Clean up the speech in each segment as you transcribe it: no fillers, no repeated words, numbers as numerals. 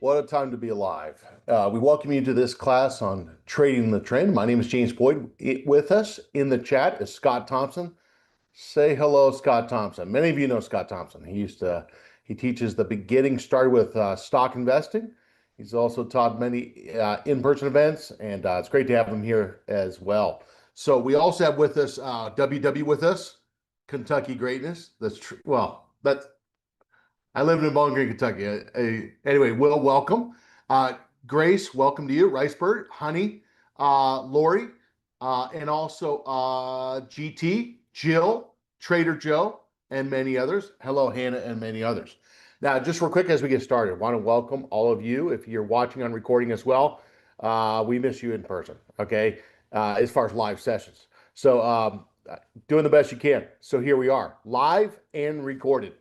What a time to be alive. We welcome you to this class on trading the trend. My name is James Boyd. With us in the chat is Scott Thompson. Say hello, Scott Thompson. Many of you know Scott Thompson. He teaches the beginning, started with stock investing. He's also taught many in-person events, and it's great to have him here as well. So we also have with us WW with us, Kentucky Greatness. I live in Bowling Green, Kentucky. Anyway, Will, welcome. Grace, welcome to you. Ricebird, Honey, Lori, and also GT, Jill, Trader Joe, and many others. Hello, Hannah, and many others. Now, just real quick as we get started, I want to welcome all of you. If you're watching on recording as well, we miss you in person, okay, as far as live sessions. So doing the best you can. So here we are, live and recorded.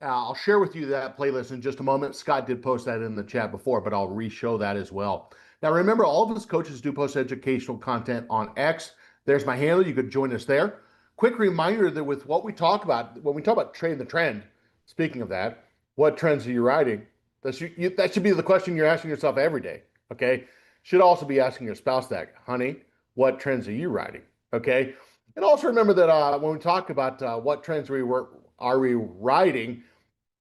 I'll share with you that playlist in just a moment. Scott did post that in the chat before, but I'll re-show that as well. Now, remember, all of us coaches do post educational content on X. There's my handle. You could join us there. Quick reminder that with what we talk about, when we talk about trading the trend, speaking of that, what trends are you riding? That should be the question you're asking yourself every day, okay? Should also be asking your spouse that, honey, what trends are you riding, okay? And also remember that when we talk about what trends are we riding,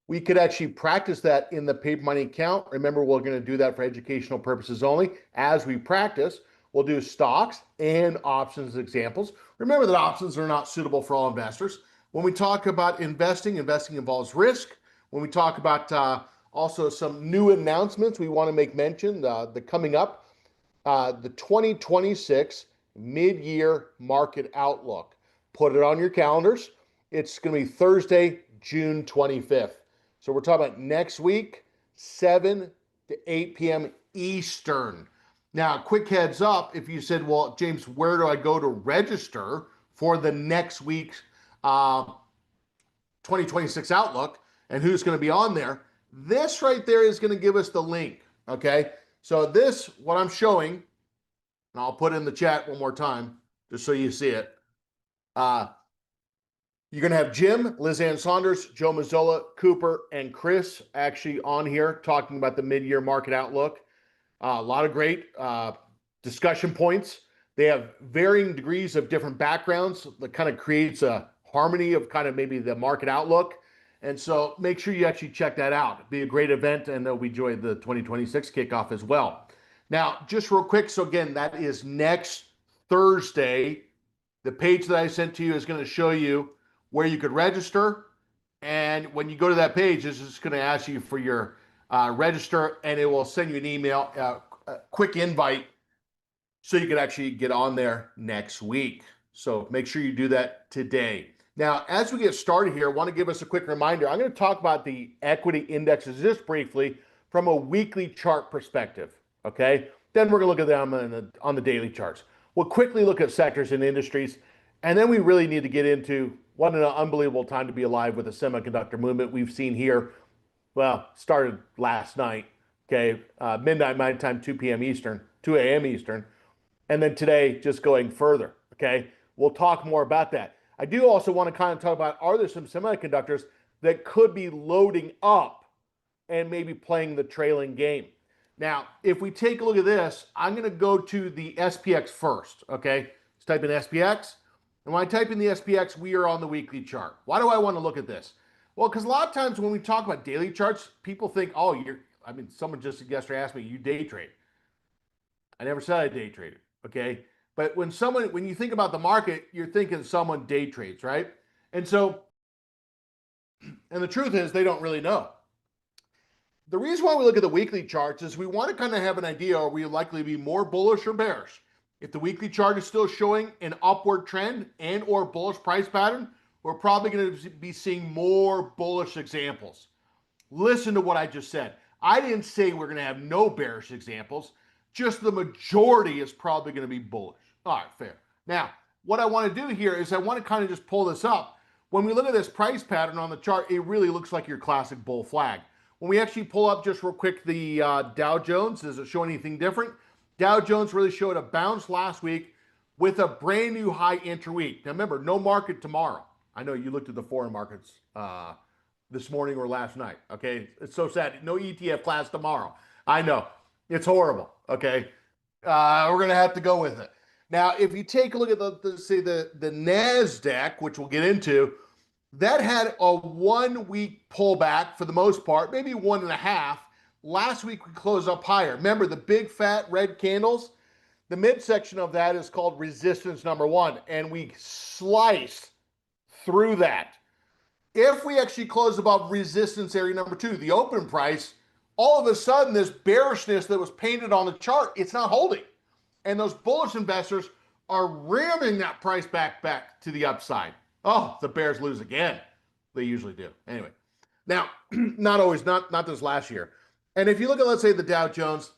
we could actually practice that in the paper money account. Remember, we're going to do that for educational purposes only. As we practice, we'll do stocks and options examples. Remember that options are not suitable for all investors. When we talk about investing involves risk. When we talk about also some new announcements, we want to make mention the coming up, the 2026 mid-year market outlook. Put it on your calendars. It's going to be Thursday, June 25th. So we're talking about next week, 7 to 8 p.m. Eastern. Now, quick heads up, if you said, well, James, where do I go to register for the next week's 2026 Outlook and who's going to be on there? This right there is going to give us the link, okay? So this, what I'm showing, and I'll put it in the chat one more time just so you see it. You're going to have Jim, Liz Ann Saunders, Joe Mazzola, Cooper, and Chris actually on here talking about the mid-year market outlook. A lot of great discussion points. They have varying degrees of different backgrounds that kind of creates a harmony of kind of maybe the market outlook. And so make sure you actually check that out. It'll be a great event, and they'll be enjoying the 2026 kickoff as well. Now, just real quick, so again, that is next Thursday. The page that I sent to you is going to show you where you could register. And when you go to that page, it's just going to ask you for your register, and it will send you an email, a quick invite, so you can actually get on there next week. So make sure you do that today. Now, as we get started here, I want to give us a quick reminder. I'm going to talk about the equity indexes just briefly from a weekly chart perspective, okay? Then we're going to look at them on the daily charts. We'll quickly look at sectors and industries, and then we really need to get into what an unbelievable time to be alive with the semiconductor movement we've seen here. Well, started last night, okay, midnight my time, 2 p.m. Eastern, 2 a.m. Eastern, and then today just going further, okay? We'll talk more about that. I do also want to kind of talk about, are there some semiconductors that could be loading up and maybe playing the trailing game? Now, if we take a look at this, I'm going to go to the SPX first, okay? Let's type in SPX. And when I type in the SPX, we are on the weekly chart. Why do I want to look at this? Well, because a lot of times when we talk about daily charts, people think, oh, someone just yesterday asked me, you day trade. I never said I day traded, okay? But when you think about the market, you're thinking someone day trades, right? And the truth is they don't really know. The reason why we look at the weekly charts is we want to kind of have an idea, are we likely to be more bullish or bearish? If the weekly chart is still showing an upward trend and or bullish price pattern, we're probably going to be seeing more bullish examples. Listen to what I just said. I didn't say we're going to have no bearish examples. Just the majority is probably going to be bullish. All right, fair. Now, what I want to do here is I want to kind of just pull this up. When we look at this price pattern on the chart, it really looks like your classic bull flag. When we actually pull up just real quick the Dow Jones, does it show anything different? Dow Jones really showed a bounce last week with a brand new high interweek. Now remember, no market tomorrow. I know you looked at the foreign markets this morning or last night, okay? It's so sad. No ETF class tomorrow. I know. It's horrible. Okay. We're going to have to go with it. Now, if you take a look at the NASDAQ, which we'll get into, that had a 1 week pullback for the most part, maybe 1.5. Last week we closed up higher. Remember the big fat red candles? The midsection of that is called resistance number 1, and we sliced through that. If we actually close above resistance area number 2, the open price, all of a sudden this bearishness that was painted on the chart, it's not holding. And those bullish investors are ramming that price back to the upside. Oh, the bears lose again. They usually do. Anyway, now, not always, not this last year. And if you look at, let's say, the Dow Jones,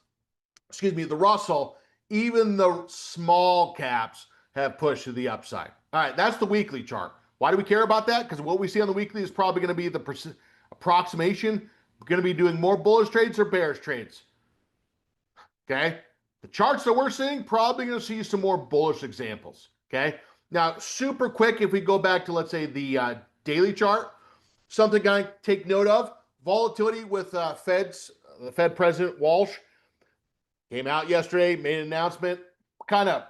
the Russell, even the small caps have pushed to the upside. All right, that's the weekly chart. Why do we care about that? Because what we see on the weekly is probably going to be the approximation. We're going to be doing more bullish trades or bearish trades. Okay? The charts that we're seeing, probably going to see some more bullish examples. Okay? Now, super quick, if we go back to, let's say, the daily chart, something I take note of, volatility with the Fed President Walsh came out yesterday, made an announcement, kind of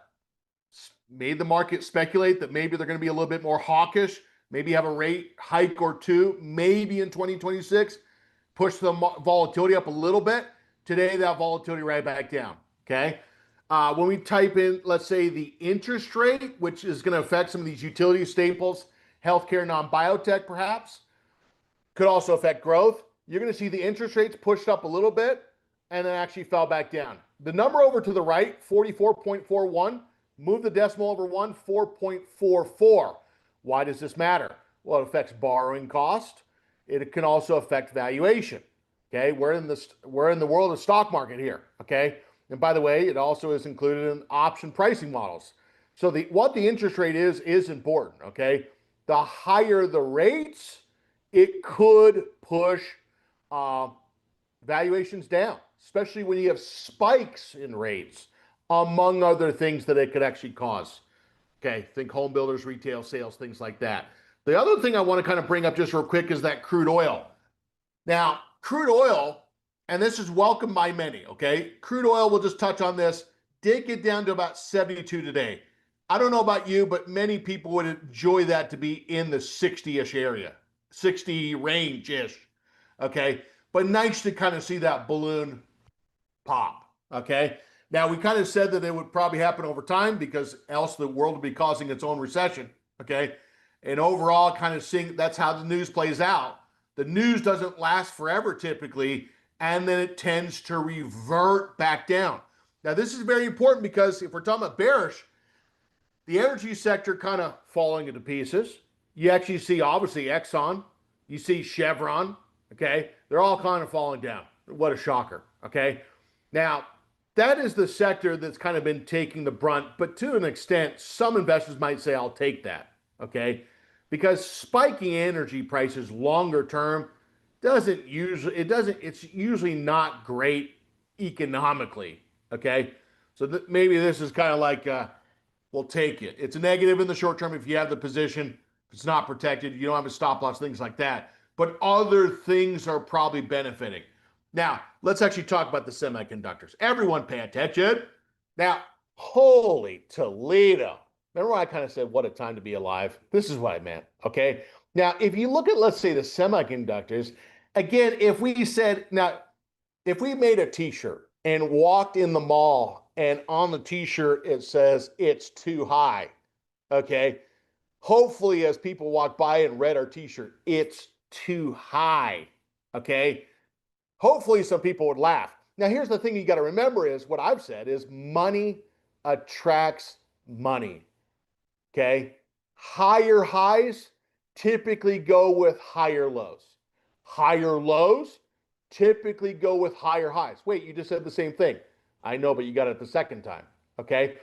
made the market speculate that maybe they're going to be a little bit more hawkish, maybe have a rate hike or two, maybe in 2026, push the volatility up a little bit. Today, that volatility right back down, okay? When we type in, let's say, the interest rate, which is going to affect some of these utility staples, healthcare, non-biotech perhaps, could also affect growth. You're going to see the interest rates pushed up a little bit and then actually fell back down. The number over to the right, 44.41, move the decimal over 1, 4.44. Why does this matter? Well, it affects borrowing cost. It can also affect valuation. Okay, we're in the world of stock market here. Okay, and by the way, it also is included in option pricing models. So what the interest rate is important. Okay, the higher the rates, it could push valuations down, especially when you have spikes in rates, among other things that it could actually cause. Okay, think home builders, retail sales, things like that. The other thing I want to kind of bring up just real quick is that crude oil. Now, crude oil, and this is welcomed by many, okay? Crude oil, we'll just touch on this, did get down to about 72 today. I don't know about you, but many people would enjoy that to be in the 60-ish area, 60 range-ish, okay? But nice to kind of see that balloon pop, okay? Now, we kind of said that it would probably happen over time because else the world would be causing its own recession, okay? And overall, kind of seeing that's how the news plays out. The news doesn't last forever typically, and then it tends to revert back down. Now, this is very important because if we're talking about bearish, the energy sector kind of falling into pieces. You actually see, obviously, Exxon. You see Chevron, okay? They're all kind of falling down. What a shocker, okay? Now, that is the sector that's kind of been taking the brunt, but to an extent, some investors might say, I'll take that, okay? Because spiking energy prices longer term it's usually not great economically, okay? So maybe this is kind of like, we'll take it. It's a negative in the short term if you have the position, if it's not protected, you don't have a stop loss, things like that. But other things are probably benefiting. Now, let's actually talk about the semiconductors. Everyone pay attention. Now, holy Toledo. Remember when I kind of said, what a time to be alive? This is what I meant, okay? Now, if you look at, let's say, the semiconductors, again, if we made a t-shirt and walked in the mall and on the t-shirt it says, it's too high, okay? Hopefully, as people walk by and read our t-shirt, it's too high, okay? Hopefully, some people would laugh. Now, here's the thing you got to remember is what I've said is money attracts money. Okay, higher highs typically go with higher lows. Higher lows typically go with higher highs. Wait, you just said the same thing. I know, but you got it the second time. Okay,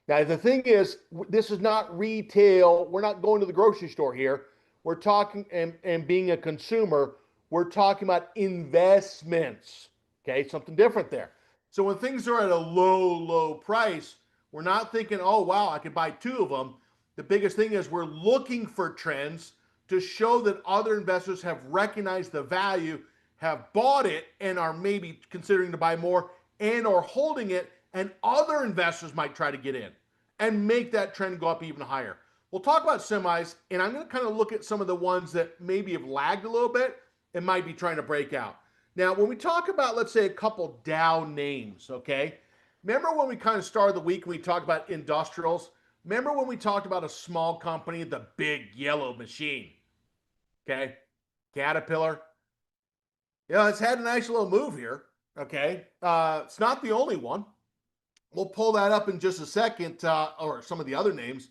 now the thing is, this is not retail. We're not going to the grocery store here. We're talking, and being a consumer, we're talking about investments. Okay, something different there. So when things are at a low price, we're not thinking, oh, wow, I could buy 2 of them. The biggest thing is we're looking for trends to show that other investors have recognized the value, have bought it and are maybe considering to buy more and or holding it, and other investors might try to get in and make that trend go up even higher. We'll talk about semis, and I'm going to kind of look at some of the ones that maybe have lagged a little bit and might be trying to break out. Now, when we talk about, let's say, a couple Dow names, okay? Remember when we kind of started the week when we talked about industrials? Remember when we talked about a small company, the big yellow machine, okay? Caterpillar. Yeah, it's had a nice little move here, okay? It's not the only one. We'll pull that up in just a second, or some of the other names.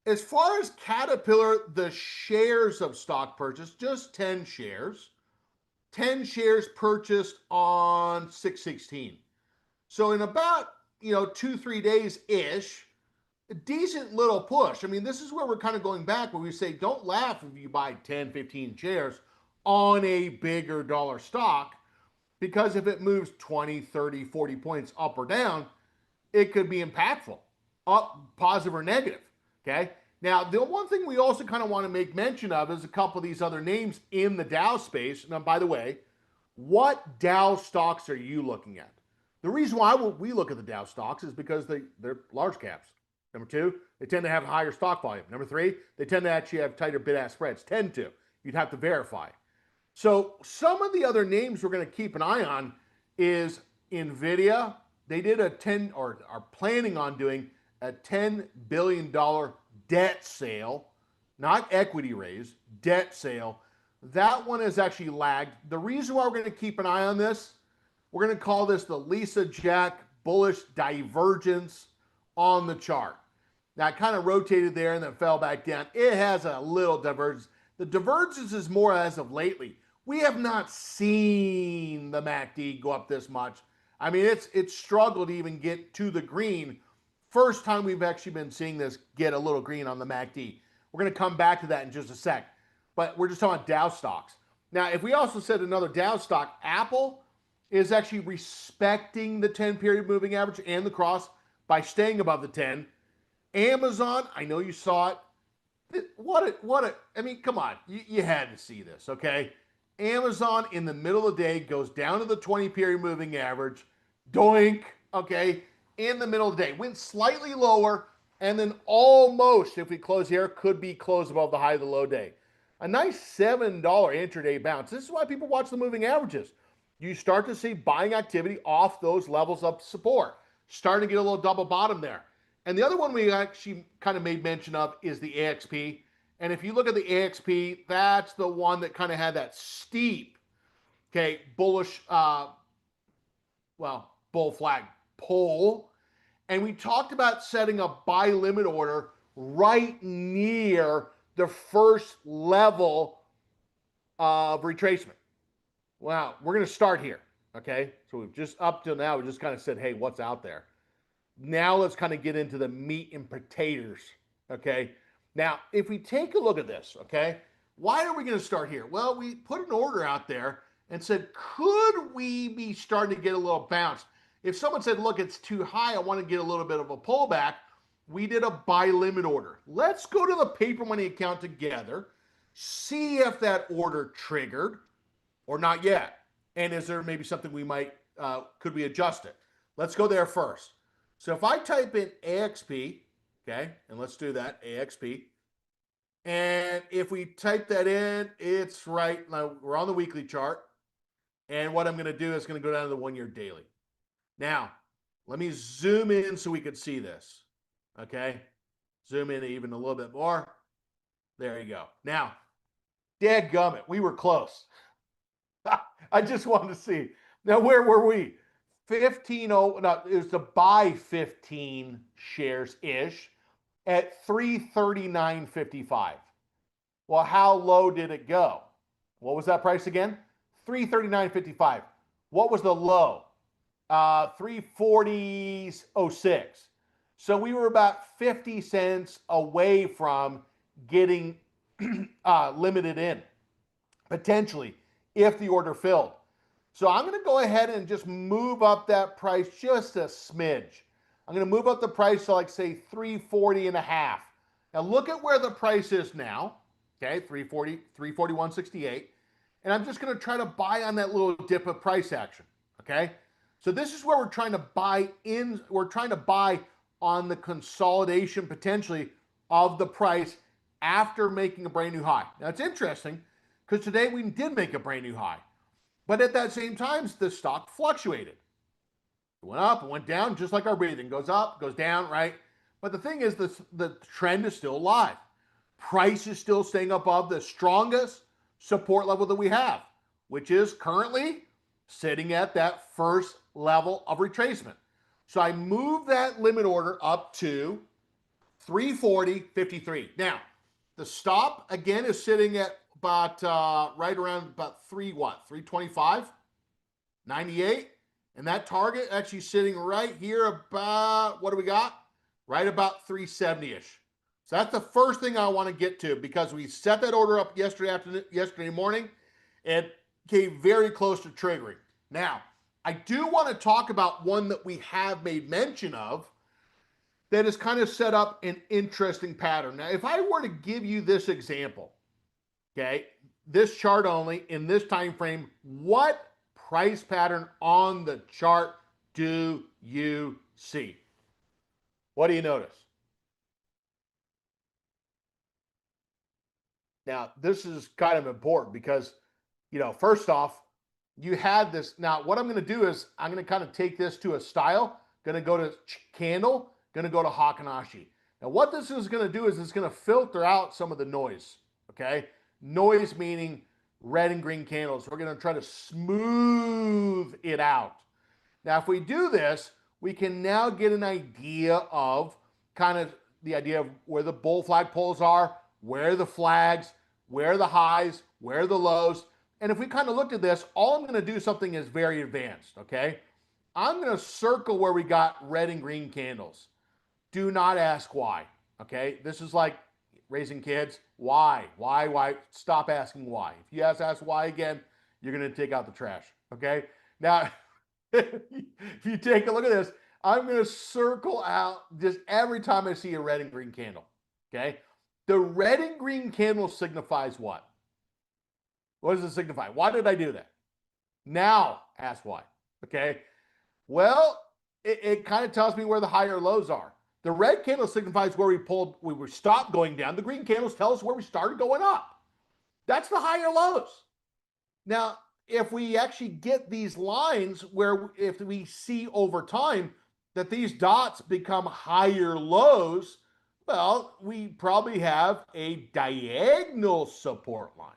As far as Caterpillar, the shares of stock purchase, just 10 shares. 10 shares purchased on 6/16. So in about, 2-3 days ish, a decent little push. I mean, this is where we're kind of going back where we say don't laugh if you buy 10, 15 shares on a bigger dollar stock, because if it moves 20, 30, 40 points up or down, it could be impactful, up, positive or negative. Okay. Now, the one thing we also kind of want to make mention of is a couple of these other names in the Dow space. Now, by the way, what Dow stocks are you looking at? The reason why we look at the Dow stocks is because they're large caps. Number two, they tend to have higher stock volume. Number three, they tend to actually have tighter bid-ask spreads. Tend to. You'd have to verify. So some of the other names we're going to keep an eye on is NVIDIA. They did a 10, or are planning on doing a $10 billion debt sale, not equity raise, debt sale. That one has actually lagged. The reason why we're going to keep an eye on this, we're going to call this the Lisa Jack bullish divergence on the chart. Now, it kind of rotated there and then fell back down. It has a little divergence. The divergence is more as of lately. We have not seen the MACD go up this much. I mean, it's struggled to even get to the green. First time we've actually been seeing this get a little green on the MACD. We're going to come back to that in just a sec. But we're just talking about Dow stocks. Now, if we also said another Dow stock, Apple is actually respecting the 10-period moving average and the cross by staying above the 10. Amazon, I know you saw it. I mean, come on. You had to see this, okay? Amazon in the middle of the day goes down to the 20-period moving average. Doink, okay? In the middle of the day. Went slightly lower, and then almost, if we close here, could be closed above the high of the low day. A nice $7 intraday bounce. This is why people watch the moving averages. You start to see buying activity off those levels of support. Starting to get a little double bottom there. And the other one we actually kind of made mention of is the AXP. And if you look at the AXP, that's the one that kind of had that steep, okay, bullish, bull flag pull. And we talked about setting a buy limit order right near the first level of retracement. Wow, we're going to start here, okay? So we've just, up till now, we just kind of said, hey, what's out there? Now let's kind of get into the meat and potatoes, okay? Now, if we take a look at this, okay, why are we going to start here? Well, we put an order out there and said, could we be starting to get a little bounce? If someone said, look, it's too high, I want to get a little bit of a pullback, we did a buy limit order. Let's go to the paper money account together, see if that order triggered or not yet. And is there maybe something we might, could we adjust it? Let's go there first. So if I type in AXP, okay, and let's do that, AXP. And if we type that in, it's right, now we're on the weekly chart. And what I'm going to do is going to go down to the 1-year daily. Now, let me zoom in so we could see this. Okay, zoom in even a little bit more. There you go. Now, dadgummit, we were close. I just wanted to see. Now, where were we? 15, no, it was to buy 15 shares-ish at 339.55. Well, how low did it go? What was that price again? 339.55. What was the low? 340.06. So we were about 50 cents away from getting limited in, potentially, if the order filled. So I'm going to go ahead and just move up that price just a smidge. I'm going to move up the price to, like, say 340 and a half. Now look at where the price is now. Okay, 341.68. and I'm just going to try to buy on that little dip of price action. Okay. So this is where we're trying to buy in. We're trying to buy on the consolidation potentially of the price after making a brand new high. Now it's interesting because today we did make a brand new high, but at that same time, the stock fluctuated. It went up, it went down, just like our breathing goes up, goes down, right? But the thing is, the trend is still alive. Price is still staying above the strongest support level that we have, which is currently sitting at that first level of retracement. So I move that limit order up to 340.53. Now, the stop again is sitting at about right around about 325.98, and that target actually sitting right here about, what do we got? Right about 370-ish. So that's the first thing I want to get to, because we set that order up yesterday morning and came very close to triggering. Now, I do want to talk about one that we have made mention of that has kind of set up an interesting pattern. Now, if I were to give you this example, okay, this chart only in this time frame, what price pattern on the chart do you see? What do you notice? Now, this is kind of important because, first off, you had this. Now, what I'm going to do is I'm going to kind of take this to a style, going to go to candle, going to go to Heikin-Ashi. Now, what this is going to do is it's going to filter out some of the noise, okay? Noise meaning red and green candles. We're going to try to smooth it out. Now, if we do this, we can now get an idea of kind of the idea of where the bull flag poles are, where the flags, where the highs, where the lows. And if we kind of looked at this, all I'm going to do something is very advanced, okay? I'm going to circle where we got red and green candles. Do not ask why, okay? This is like raising kids. Why? Stop asking why. If you ask why again, you're going to take out the trash, okay? Now, if you take a look at this, I'm going to circle out just every time I see a red and green candle, okay? The red and green candle signifies what? What does it signify? Why did I do that? Now, ask why, okay? Well, it kind of tells me where the higher lows are. The red candle signifies where we were stopped going down. The green candles tell us where we started going up. That's the higher lows. Now, if we actually get these lines where if we see over time that these dots become higher lows, well, we probably have a diagonal support line,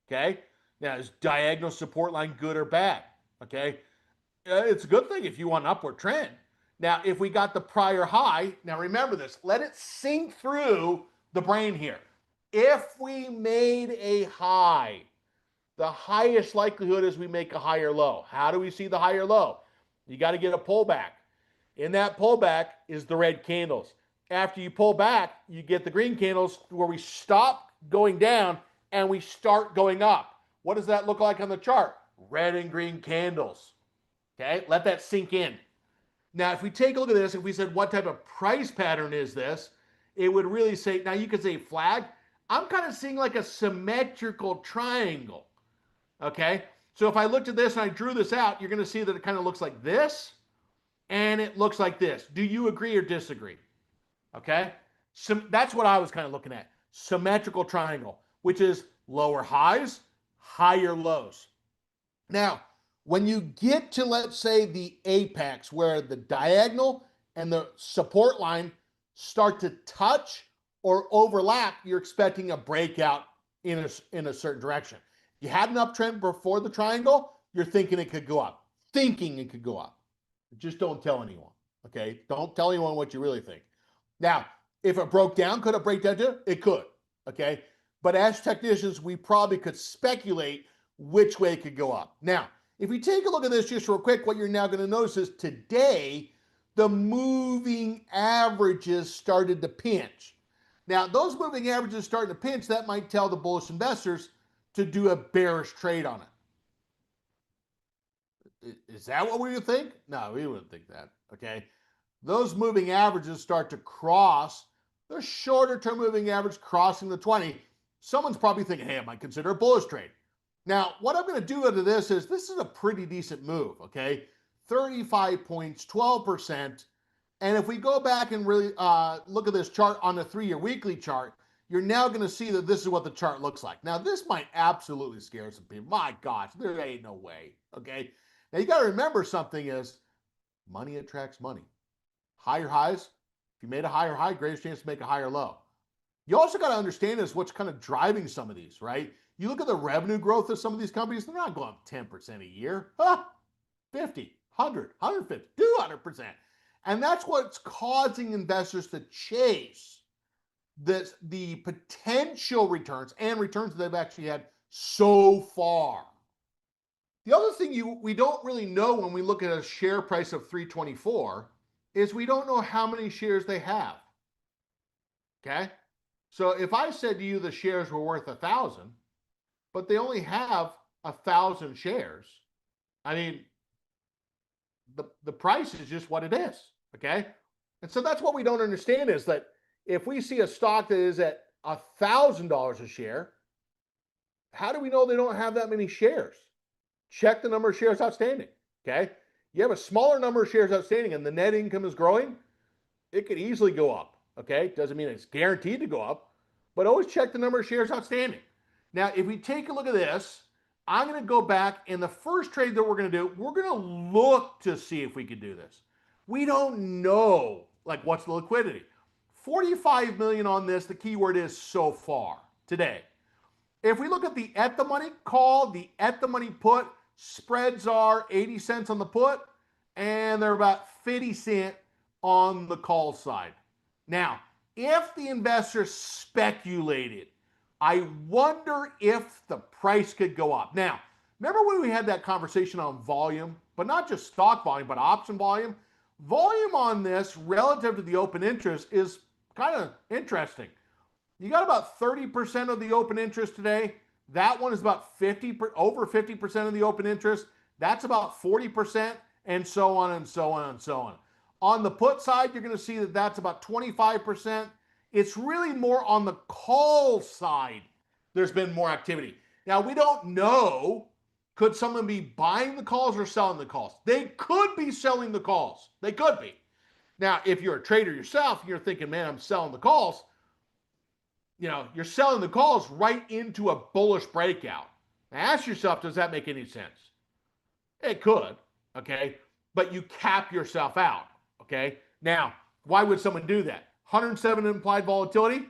okay? Now, is diagonal support line good or bad, okay? It's a good thing if you want an upward trend. Now, if we got the prior high, now remember this, let it sink through the brain here. If we made a high, the highest likelihood is we make a higher low. How do we see the higher low? You got to get a pullback. In that pullback is the red candles. After you pull back, you get the green candles where we stop going down and we start going up. What does that look like on the chart? Red and green candles. Okay, let that sink in. Now, if we take a look at this, if we said what type of price pattern is this, it would really say, now you could say flag. I'm kind of seeing like a symmetrical triangle. Okay, so if I looked at this and I drew this out, you're going to see that it kind of looks like this and it looks like this. Do you agree or disagree? Okay, so that's what I was kind of looking at. Symmetrical triangle, which is lower highs, higher lows. Now, when you get to, let's say, the apex where the diagonal and the support line start to touch or overlap, you're expecting a breakout in a certain direction. You had an uptrend before the triangle, you're thinking it could go up. Thinking it could go up. Just don't tell anyone, okay? Don't tell anyone what you really think. Now, if it broke down, could it break down too? It could, okay? But as technicians, we probably could speculate which way it could go up. Now, if we take a look at this just real quick, what you're now going to notice is today, the moving averages started to pinch. Now, those moving averages starting to pinch, that might tell the bullish investors to do a bearish trade on it. Is that what we would think? No, we wouldn't think that, okay? Those moving averages start to cross the shorter term moving average crossing the 20. Someone's probably thinking, hey, I might consider a bullish trade. Now, what I'm going to do out of this is a pretty decent move, okay? 35 points, 12%. And if we go back and really look at this chart on the 3-year weekly chart, you're now going to see that this is what the chart looks like. Now, this might absolutely scare some people. My gosh, there ain't no way, okay? Now, you got to remember something is money attracts money. Higher highs, if you made a higher high, greatest chance to make a higher low. You also got to understand is what's kind of driving some of these, right? You look at the revenue growth of some of these companies, they're not going up 10% a year. 50, 100, 150, 200%. And that's what's causing investors to chase the potential returns and returns that they've actually had so far. The other thing we don't really know when we look at a share price of 324 is we don't know how many shares they have. Okay? So if I said to you the shares were worth 1,000, but they only have 1,000 shares, I mean, the price is just what it is. Okay? And so that's what we don't understand is that if we see a stock that is at $1,000 a share, how do we know they don't have that many shares? Check the number of shares outstanding. Okay? You have a smaller number of shares outstanding and the net income is growing, it could easily go up. Okay? Doesn't mean it's guaranteed to go up, but always check the number of shares outstanding. Now, if we take a look at this, I'm going to go back and the first trade that we're going to do, we're going to look to see if we can do this. We don't know, like, what's the liquidity. 45 million on this, the keyword is so far today. If we look at the at-the-money call, the at-the-money put, spreads are 80 cents on the put, and they're about 50 cents on the call side. Now, if the investor speculated, I wonder if the price could go up. Now, remember when we had that conversation on volume, but not just stock volume, but option volume? Volume on this relative to the open interest is kind of interesting. You got about 30% of the open interest today. That one is about over 50% of the open interest. That's about 40%, and so on and so on and so on. On the put side, you're going to see that that's about 25%. It's really more on the call side. There's been more activity. Now, we don't know, could someone be buying the calls or selling the calls? They could be selling the calls. They could be. Now, if you're a trader yourself, and you're thinking, man, I'm selling the calls. You know, you're selling the calls right into a bullish breakout. Now, ask yourself, does that make any sense? It could, okay? But you cap yourself out, okay? Now, why would someone do that? 107 implied volatility,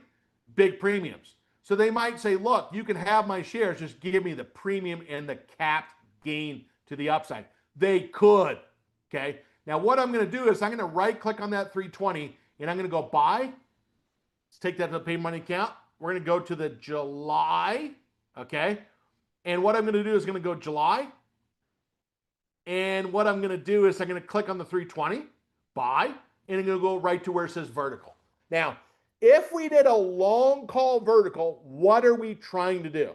big premiums. So they might say, look, you can have my shares, just give me the premium and the capped gain to the upside. They could, okay? Now, what I'm going to do is I'm going to right-click on that 320, and I'm going to go buy. Let's take that to the pay money account. We're going to go to the July, okay? And what I'm going to do is going to go July. And what I'm going to do is I'm going to click on the 320, buy, and I'm going to go right to where it says vertical. Now, if we did a long call vertical, what are we trying to do?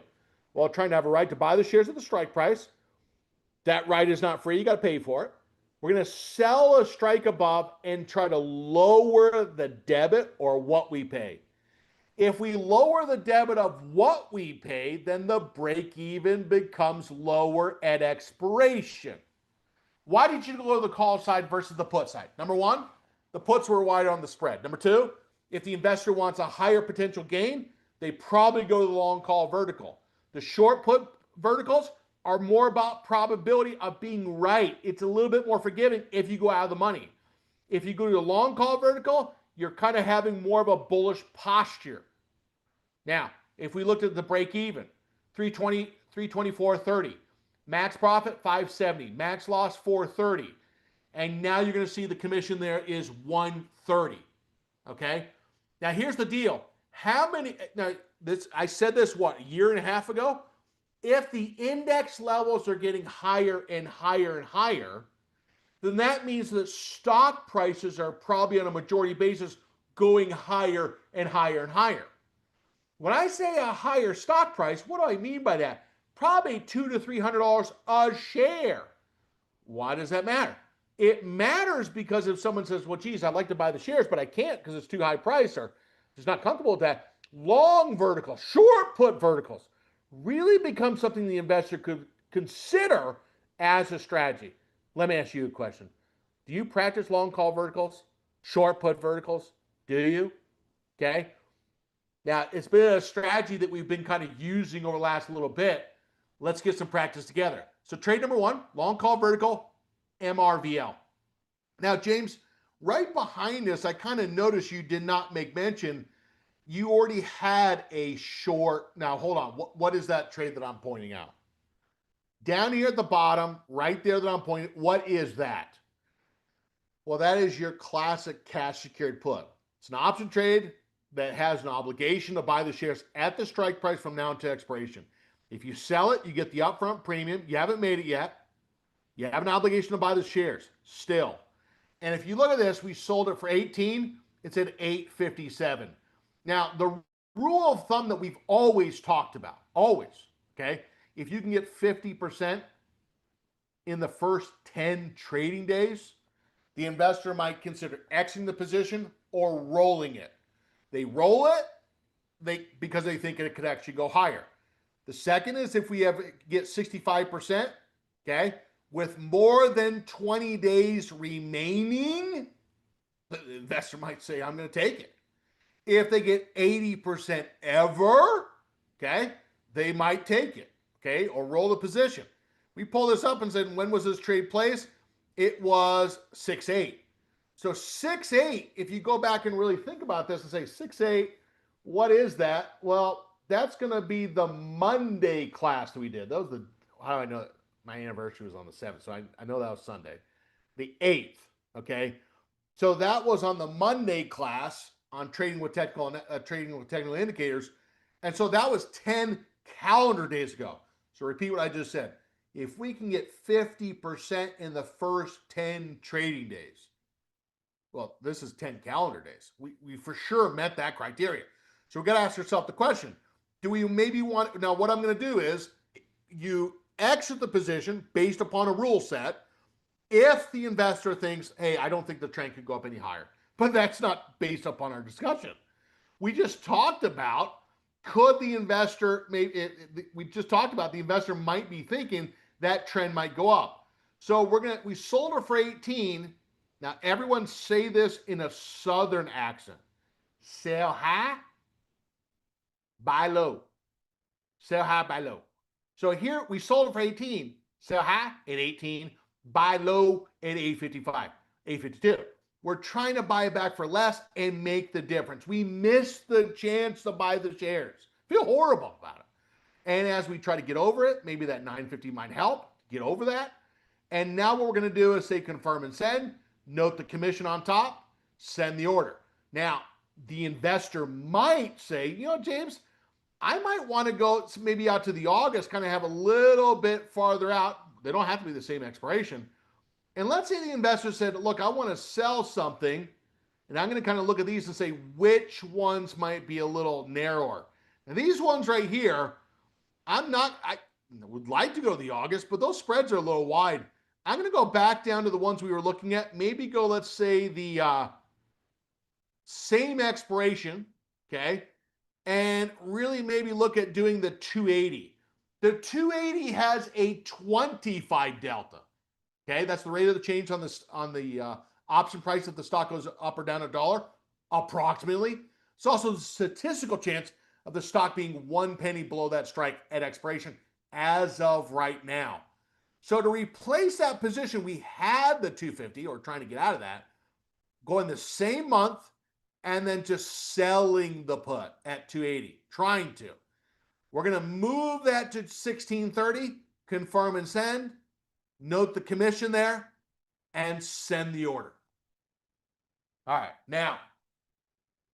Well, trying to have a right to buy the shares at the strike price. That right is not free. You got to pay for it. We're going to sell a strike above and try to lower the debit or what we pay. If we lower the debit of what we pay, then the break even becomes lower at expiration. Why did you go to the call side versus the put side? Number one, the puts were wider on the spread. Number two, if the investor wants a higher potential gain, they probably go to the long call vertical. The short put verticals are more about probability of being right. It's a little bit more forgiving if you go out of the money. If you go to the long call vertical, you're kind of having more of a bullish posture. Now, if we looked at the break even, 320, 324.30. Max profit, 570. Max loss, 430. And now you're going to see the commission there is 130. Okay? Now, here's the deal. I said this, a year and a half ago? If the index levels are getting higher and higher and higher, then that means that stock prices are probably on a majority basis going higher and higher and higher. When I say a higher stock price, what do I mean by that? Probably $200 to $300 a share. Why does that matter? It matters because if someone says, well, geez, I'd like to buy the shares, but I can't because it's too high price or just not comfortable with that. Long verticals, short put verticals, really becomes something the investor could consider as a strategy. Let me ask you a question. Do you practice long call verticals, short put verticals? Do you? Okay. Now, it's been a strategy that we've been kind of using over the last little bit. Let's get some practice together. So, trade number one, long call vertical, MRVL. Now, James, right behind this, I kind of noticed you did not make mention. You already had a short. Now, hold on. What is that trade that I'm pointing out? Down here at the bottom, right there that I'm pointing, what is that? Well, that is your classic cash secured put. It's an option trade that has an obligation to buy the shares at the strike price from now until expiration. If you sell it, you get the upfront premium. You haven't made it yet. You have an obligation to buy the shares still. And if you look at this, we sold it for 18. It's at 857. Now, the rule of thumb that we've always talked about, always, okay? If you can get 50% in the first 10 trading days, the investor might consider exiting the position or rolling it. They roll it because they think it could actually go higher. The second is if we get 65%, okay, with more than 20 days remaining, the investor might say, I'm going to take it. If they get 80% ever, okay, they might take it, okay, or roll the position. We pull this up and said, when was this trade placed? It was 6-8. So 6-8, if you go back and really think about this and say 6-8, what is that? Well, that's going to be the Monday class that we did. That was how do I know it? My anniversary was on the 7th, so I know that was Sunday. The 8th, okay? So that was on the Monday class on trading with technical indicators. And so that was 10 calendar days ago. So repeat what I just said. If we can get 50% in the first 10 trading days, well, this is 10 calendar days. We for sure met that criteria. So we're going to ask ourselves the question, do we maybe want, now what I'm going to do is you exit the position based upon a rule set if the investor thinks, hey, I don't think the trend could go up any higher. But that's not based upon our discussion. We just talked about, could the investor, we just talked about the investor might be thinking that trend might go up. So we sold her for 18. Now everyone say this in a Southern accent. Sell high, buy low. Sell high, buy low. So here we sold it for 18. Sell high at 18, buy low at 855, 852. We're trying to buy it back for less and make the difference. We missed the chance to buy the shares. Feel horrible about it. And as we try to get over it, maybe that 950 might help get over that. And now what we're going to do is say confirm and send, note the commission on top, send the order. Now, the investor might say, you know, James, I might want to go maybe out to the August, kind of have a little bit farther out. They don't have to be the same expiration. And let's say the investor said, look, I want to sell something, and I'm going to kind of look at these and say which ones might be a little narrower. And these ones right here, I would like to go to the August, but those spreads are a little wide. I'm going to go back down to the ones we were looking at. Maybe go, let's say, the same expiration, okay? And really maybe look at doing the 280. The 280 has a 25 delta. Okay, that's the rate of the change on the option price if the stock goes up or down $1, approximately. It's also the statistical chance of the stock being 1 penny below that strike at expiration as of right now. So to replace that position, we had the 250, or trying to get out of that, going the same month, and then just selling the put at 280, trying to. We're going to move that to 1630, confirm and send, note the commission there, and send the order. All right, now,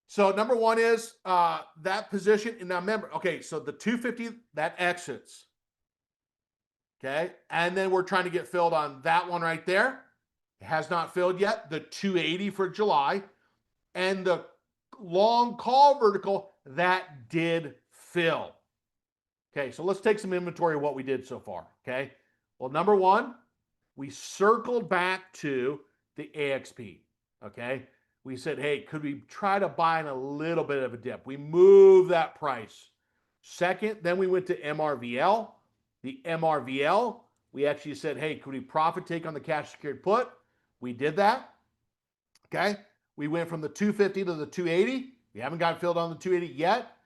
so number one is that position. And now remember, okay, so the 250, that exits. Okay, and then we're trying to get filled on that one right there. It has not filled yet. The 280 for July. And the long call vertical, that did fill. Okay, so let's take some inventory of what we did so far, okay? Well, number one, we circled back to the AXP, okay? We said, hey, could we try to buy in a little bit of a dip? We moved that price. Second, then we went to MRVL. The MRVL, we actually said, hey, could we profit take on the cash secured put? We did that. Okay. We went from the 250 to the 280. We haven't got filled on the 280 yet.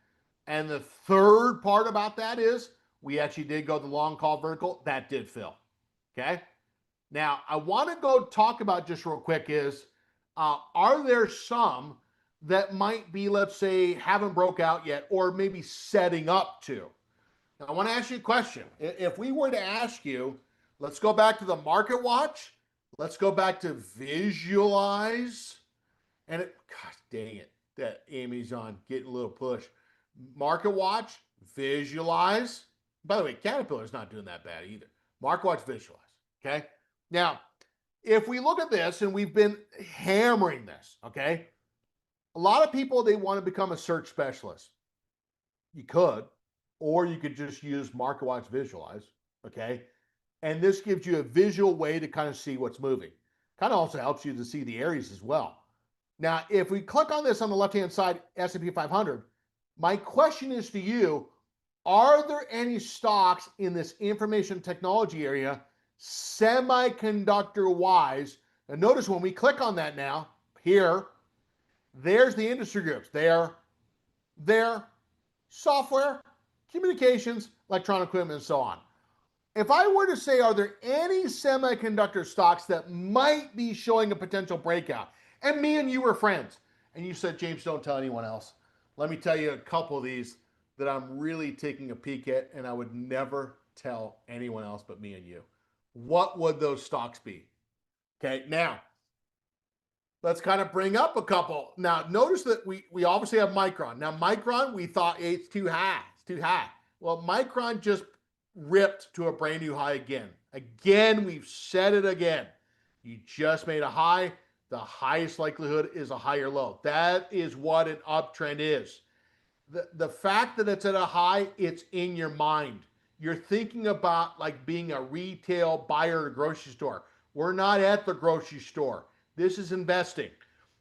And the third part about that is we actually did go the long call vertical. That did fill. Okay. Now, I want to go talk about just real quick is, are there some that might be, let's say, haven't broke out yet or maybe setting up to? Now, I want to ask you a question. If we were to ask you, let's go back to the market watch. Let's go back to visualize. And gosh dang it, that Amy's on getting a little push. Market watch, visualize. By the way, Caterpillar's not doing that bad either. Market watch, visualize. Okay. Now, if we look at this, and we've been hammering this, okay, a lot of people, they want to become a search specialist. You could, or you could just use Market Watch Visualize, okay? And this gives you a visual way to kind of see what's moving. Kind of also helps you to see the areas as well. Now, if we click on this on the left-hand side, S&P 500, my question is to you, are there any stocks in this information technology area, semiconductor-wise? And notice when we click on that now, here, there's the industry groups. There, software, communications, electronic equipment, and so on. If I were to say, are there any semiconductor stocks that might be showing a potential breakout? And me and you were friends, and you said, James, don't tell anyone else. Let me tell you a couple of these that I'm really taking a peek at, and I would never tell anyone else but me and you. What would those stocks be? Okay, now, let's kind of bring up a couple. Now, notice that we obviously have Micron. Now, Micron, we thought, hey, it's too high. It's too high. Well, Micron just ripped to a brand new high again. Again, we've said it again. You just made a high. The highest likelihood is a higher low. That is what an uptrend is. The fact that it's at a high, it's in your mind. You're thinking about like being a retail buyer at a grocery store. We're not at the grocery store. This is investing.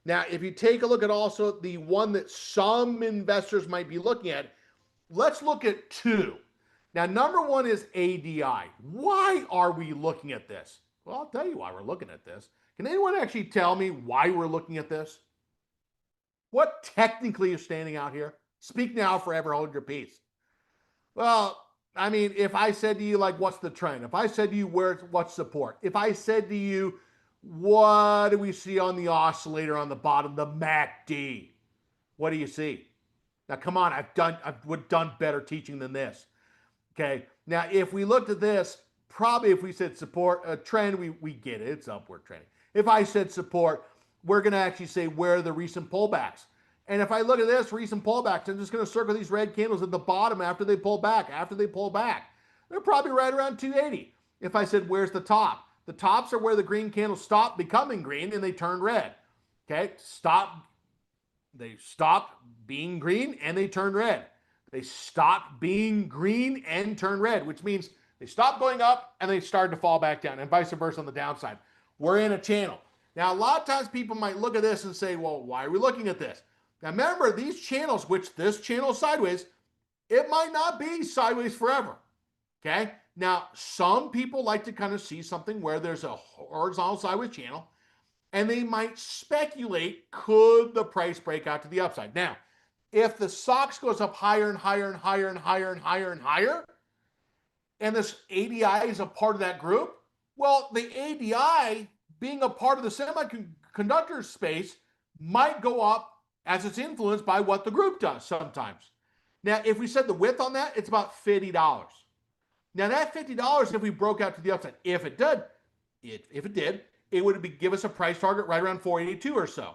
Now, if you take a look at also the one that some investors might be looking at, let's look at two. Now, number one is ADI. Why are we looking at this? Well, I'll tell you why we're looking at this. Can anyone actually tell me why we're looking at this? What technically is standing out here? Speak now, forever hold your peace. Well, I mean, if I said to you, like, what's the trend? If I said to you, what's support? If I said to you, what do we see on the oscillator on the bottom, the MACD? What do you see? Now, come on, I've done better teaching than this. Okay, now if we looked at this, probably if we said support, a trend, we get it, it's upward trending. If I said support, we're going to actually say where are the recent pullbacks. And if I look at this, recent pullbacks, I'm just going to circle these red candles at the bottom after they pull back. They're probably right around 280. If I said, where's the top? The tops are where the green candles stopped becoming green and they turned red. Okay, they stopped being green and they turned red. They stopped being green and turned red, which means they stopped going up and they started to fall back down, and vice versa on the downside. We're in a channel. Now, a lot of times people might look at this and say, well, why are we looking at this? Now, remember, these channels, which this channel is sideways, it might not be sideways forever. Okay? Now, some people like to kind of see something where there's a horizontal sideways channel, and they might speculate, could the price break out to the upside? Now, if the SOX goes up higher and higher and higher and higher and higher and higher, and this ADI is a part of that group, well, the ADI being a part of the semiconductor space might go up as it's influenced by what the group does sometimes. Now, if we said the width on that, it's about $50. Now, that $50, if we broke out to the upside, if it did, it would give us a price target right around 482 or so.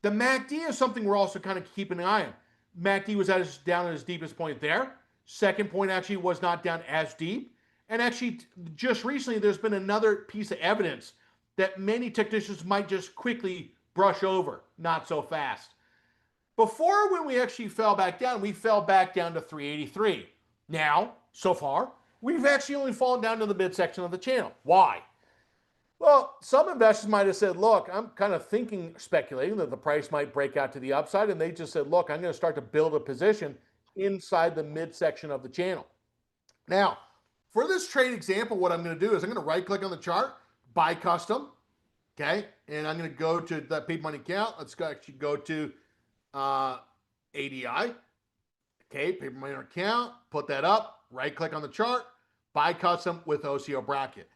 The MACD is something we're also kind of keeping an eye on. MACD was down at its deepest point there. Second point actually was not down as deep. And actually, just recently, there's been another piece of evidence that many technicians might just quickly brush over, not so fast. Before, when we actually fell back down, we fell back down to 383. Now, so far, we've actually only fallen down to the midsection of the channel. Why? Well, some investors might have said, look, I'm kind of speculating that the price might break out to the upside, and they just said, look, I'm going to start to build a position inside the midsection of the channel. Now, for this trade example, what I'm going to do is I'm going to right click on the chart, buy custom. Okay. And I'm going to go to that paid money account. Let's actually go to ADI. Okay. Paper money account, put that up, right click on the chart, buy custom with OCO bracket.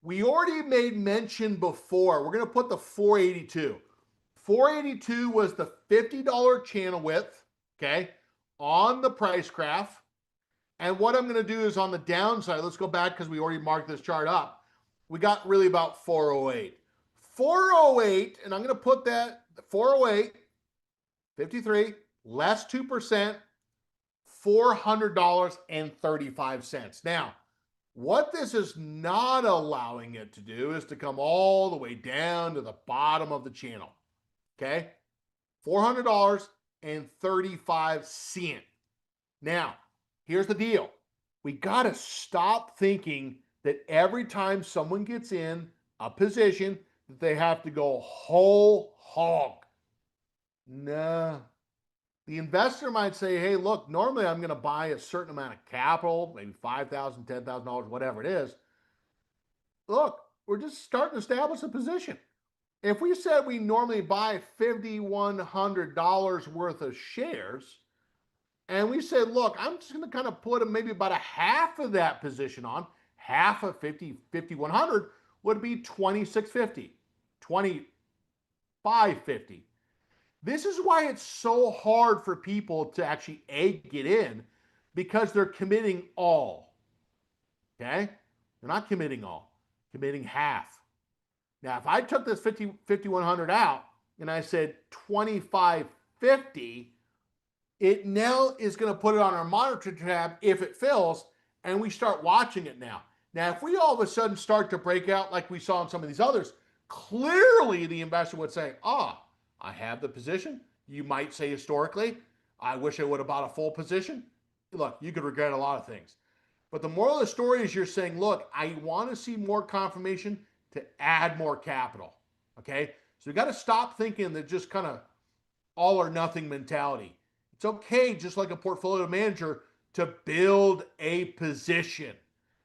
We already made mention before. We're going to put the 482. 482 was the $50 channel width, okay, on the price graph. And what I'm going to do is on the downside, let's go back because we already marked this chart up. We got really about 408. 408, and I'm going to put that 408, 53, less 2%, $400.35. Now, what this is not allowing it to do is to come all the way down to the bottom of the channel. Okay? $400.35. Now, here's the deal. We got to stop thinking that every time someone gets in a position that they have to go whole hog. Nah. The investor might say, hey, look, normally I'm going to buy a certain amount of capital, maybe $5,000, $10,000, whatever it is. Look, we're just starting to establish a position. If we said we normally buy $5,100 worth of shares, and we said, look, I'm just going to kind of put maybe about a half of that position on, half of 5,100 would be 2,650, 2,550. This is why it's so hard for people to actually get in, because they're committing all. Okay? They're not committing all, committing half. Now, if I took this 5,100 out and I said 2,550, it now is going to put it on our monitor tab if it fills, and we start watching it now. Now, if we all of a sudden start to break out like we saw in some of these others, clearly the investor would say, I have the position. You might say historically, I wish I would have bought a full position. Look, you could regret a lot of things. But the moral of the story is you're saying, look, I want to see more confirmation to add more capital. Okay? So you got to stop thinking that just kind of all or nothing mentality. It's okay, just like a portfolio manager, to build a position.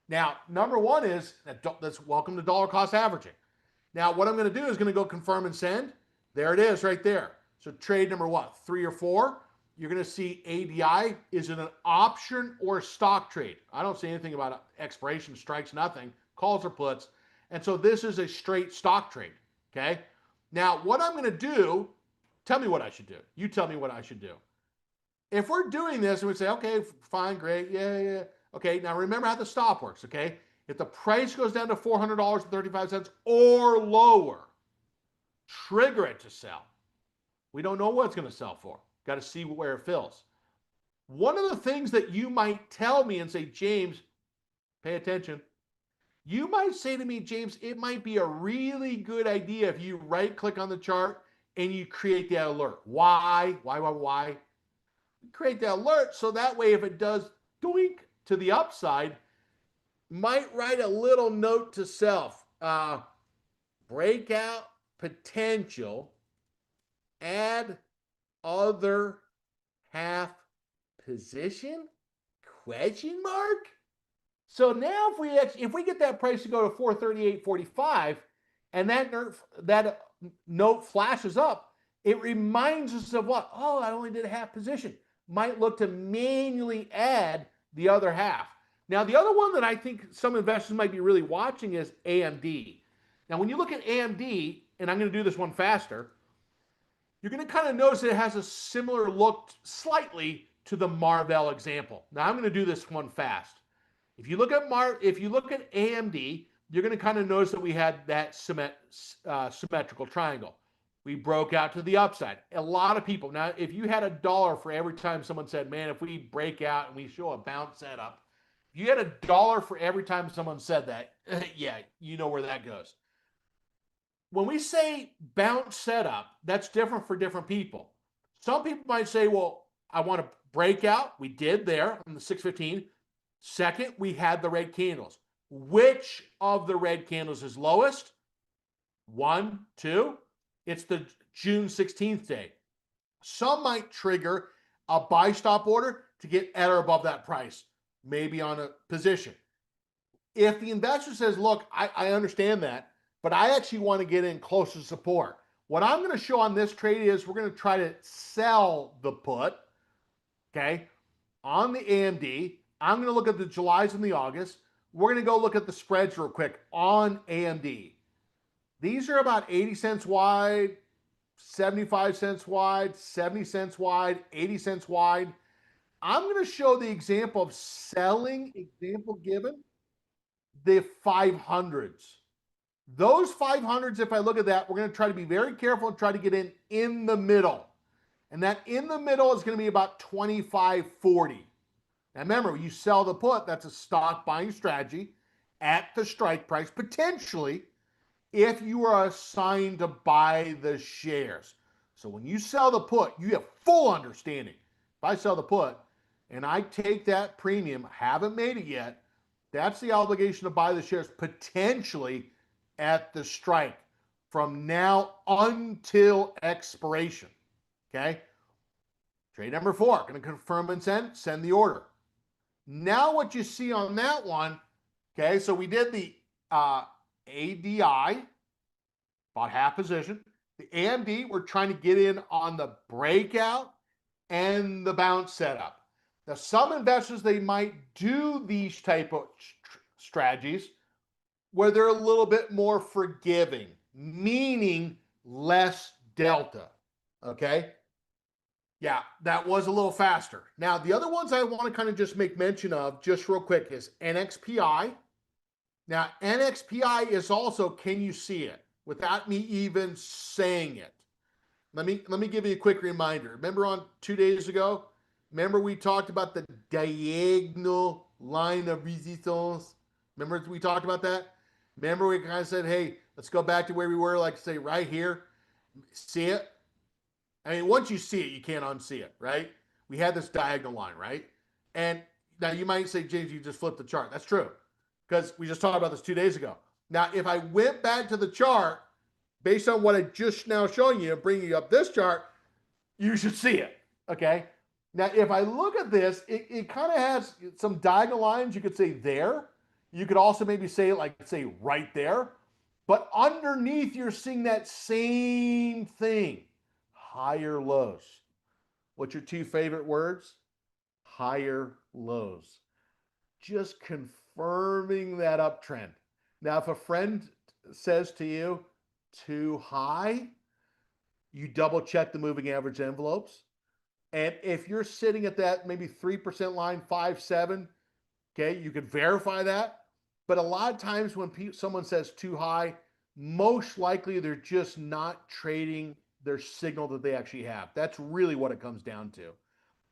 Now, number one is, that's welcome to dollar cost averaging. Now, what I'm going to do is going to go confirm and send. There it is right there. So trade number what? 3 or 4. You're going to see ADI. Is it an option or a stock trade? I don't see anything about expiration, strikes, nothing. Calls or puts. And so this is a straight stock trade. Okay. Now, what I'm going to do, tell me what I should do. You tell me what I should do. If we're doing this and we say, okay, fine, great. Yeah. Okay. Now remember how the stop works. Okay. If the price goes down to $400.35 or lower, trigger it to sell. We don't know what it's going to sell for. Got to see where it fills. One of the things that you might tell me and say, James, pay attention. You might say to me, James, it might be a really good idea if you right click on the chart and you create that alert. Why? Create that alert so that way if it does doink to the upside, might write a little note to self. Breakout potential, add other half position, ? So now if we get that price to go to 438.45 and that note flashes up, it reminds us of what? Oh, I only did a half position. Might look to manually add the other half. Now, the other one that I think some investors might be really watching is AMD. Now, when you look at AMD, and I'm going to do this one faster, you're going to kind of notice that it has a similar look slightly to the Marvell example. Now, I'm going to do this one fast. If you look at AMD, you're going to kind of notice that we had that symmetrical triangle. We broke out to the upside. A lot of people, now if you had $1 for every time someone said, man, if we break out and we show a bounce setup, if you had $1 for every time someone said that, yeah, you know where that goes. When we say bounce setup, that's different for different people. Some people might say, well, I want to break out. We did there on the 615. Second, we had the red candles. Which of the red candles is lowest? 1, 2. It's the June 16th day. Some might trigger a buy stop order. to get at or above that price, maybe on a position. If the investor says, look, I understand that, but I actually want to get in close to support. What I'm going to show on this trade is we're going to try to sell the put, okay, on the AMD. I'm going to look at the Julys and the August. We're going to go look at the spreads real quick on AMD. These are about 80 cents wide, 75 cents wide, 70 cents wide, 80 cents wide. I'm going to show the example of selling, example given, the 500s. Those 500s, if I look at that, we're going to try to be very careful and try to get in the middle. And that in the middle is going to be about 25.40. Now remember, when you sell the put, that's a stock buying strategy at the strike price, potentially, if you are assigned to buy the shares. So when you sell the put, you have full understanding. If I sell the put and I take that premium, haven't made it yet, that's the obligation to buy the shares potentially at the strike from now until expiration. Okay. Trade number 4, going to confirm and send the order. Now what you see on that one, okay, so we did the ADI, bought half position. The AMD, we're trying to get in on the breakout and the bounce setup. Now, some investors, they might do these type of strategies where they're a little bit more forgiving, meaning less delta, okay? Yeah, that was a little faster. Now, the other ones I want to kind of just make mention of just real quick is NXPI. Now, NXPI is also, can you see it? Without me even saying it. Let me give you a quick reminder. Remember on 2 days ago? Remember we talked about the diagonal line of resistance? Remember we talked about that? Remember we kind of said, hey, let's go back to where we were, like say right here. See it? I mean, once you see it, you can't unsee it, right? We had this diagonal line, right? And now you might say, James, you just flipped the chart. That's true, because we just talked about this 2 days ago. Now, if I went back to the chart, based on what I just now showing you, bringing up this chart, you should see it, okay? Now, if I look at this, it kind of has some diagonal lines. You could say there. You could also maybe say, like, say right there. But underneath, you're seeing that same thing, higher lows. What's your 2 favorite words? Higher lows. Just confirming that uptrend. Now, if a friend says to you, too high, you double check the moving average envelopes. And if you're sitting at that maybe 3% line, 5.7, okay, you can verify that. But a lot of times when someone says too high, most likely they're just not trading their signal that they actually have. That's really what it comes down to.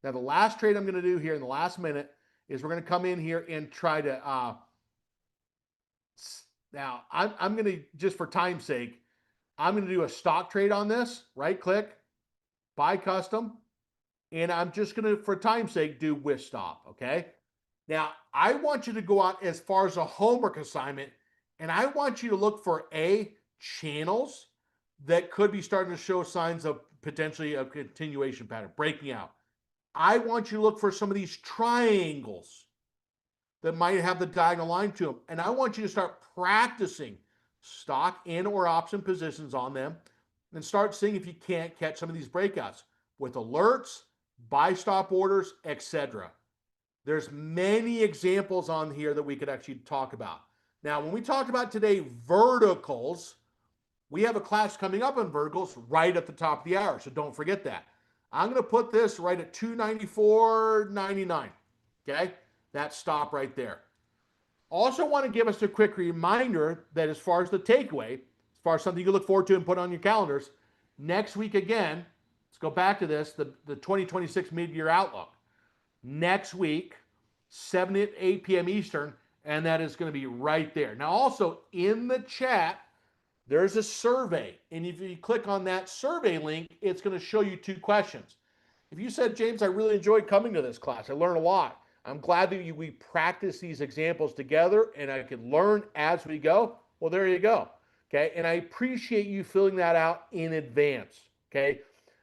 Now, the last trade I'm going to do here in the last minute is we're going to come in here and try to, now I'm going to, just for time's sake, I'm going to do a stock trade on this, right click, buy custom, and I'm just going to, for time's sake, do with stop, okay? Now, I want you to go out as far as a homework assignment, and I want you to look for channels that could be starting to show signs of potentially a continuation pattern, breaking out. I want you to look for some of these triangles that might have the diagonal line to them, and I want you to start practicing stock and or option positions on them and start seeing if you can't catch some of these breakouts with alerts, buy stop orders, etc. There's many examples on here that we could actually talk about. Now, when we talked about today verticals, we have a class coming up on verticals right at the top of the hour, so don't forget that. I'm going to put this right at 294.99. Okay, that stop right there. Also want to give us a quick reminder that as far as the takeaway, as far as something you can look forward to and put on your calendars, next week again, let's go back to this, the 2026 mid-year outlook. Next week, 7 to 8 p.m. Eastern, and that is going to be right there. Now, also in the chat, there's a survey, and if you click on that survey link, it's going to show you 2 questions. If you said, James, I really enjoyed coming to this class, I learned a lot. I'm glad that we practice these examples together and I can learn as we go. Well, there you go. Okay. And I appreciate you filling that out in advance. Okay.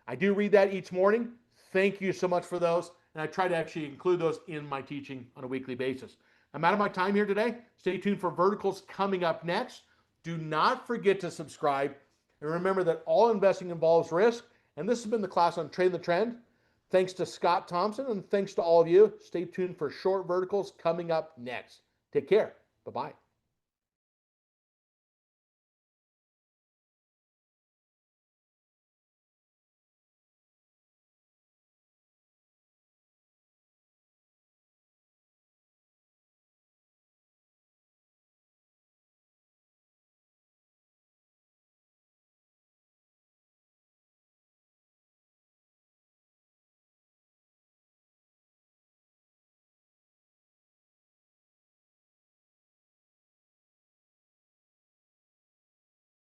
I do read that each morning. Thank you so much for those. and I try to actually include those in my teaching on a weekly basis. I'm out of my time here today. Stay tuned for verticals coming up next. Do not forget to subscribe, and remember that all investing involves risk. And this has been the class on Trading the Trend. Thanks to Scott Thompson, and thanks to all of you. Stay tuned for short verticals coming up next. Take care. Bye-bye.